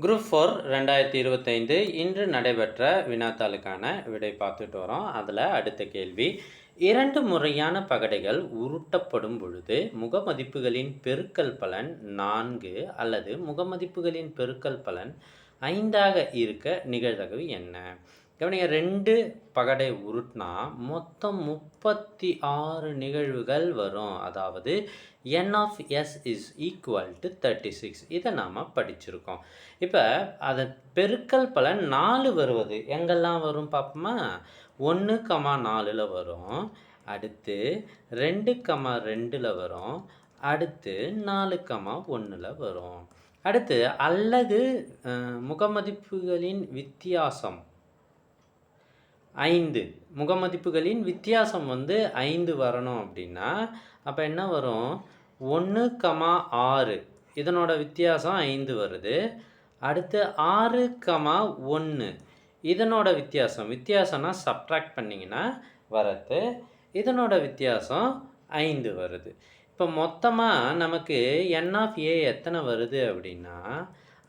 Group 4 2025 இன்று நடைபெற்ற வினாத்தாளுக்கான விடை பார்த்துட்டு வரோம். அதில் அடுத்த கேள்வி, 2 முறையான பகடைகள் உருட்டப்படும் பொழுது முகமதிப்புகளின் பெருக்கல் பலன் 4 அல்லது முகமதிப்புகளின் பெருக்கல் பலன் 5ஆக இருக்க நிகழ்தகவு என்ன? கவனிங்க, 2 பகடை உருட்டினா மொத்தம் 36 நிகழ்வுகள் வரும். அதாவது n of s is equal to 36. இதை நாம் படிச்சிருக்கோம். இப்போ அதை பெருக்கல் பலன் 4 வருவது எங்கெல்லாம் வரும் பார்ப்போமா? 1,4ல் வரும், அடுத்து 2,2ல் வரும், அடுத்து 4,1ல் வரும். அடுத்து அல்லது முகமதிப்புகளின் வித்தியாசம் 5, முகமதிப்புகளின் வித்தியாசம் 5 வரணும் அப்படின்னா அப்போ என்ன வரும்? 1,6 இதனோட வித்தியாசம் 5 வருது. அடுத்து 6,1 இதனோட வித்தியாசம்னா சப்ட்ராக்ட் பண்ணிங்கன்னா வரது, இதனோட வித்தியாசம் 5 வருது. இப்போ மொத்தமாக நமக்கு n of a எத்தனை வருது அப்படின்னா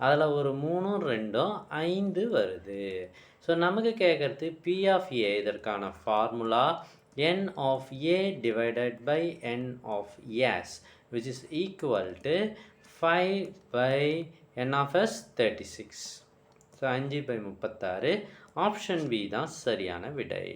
அதில் ஒரு 3ம் 2ம் 5 வருது. ஸோ நமக்கு கேட்குறது p of a, இதற்கான formula n of a divided by n of s which is equal to 5 by n of s 36. So 5/36. Option B தான் சரியான விடை.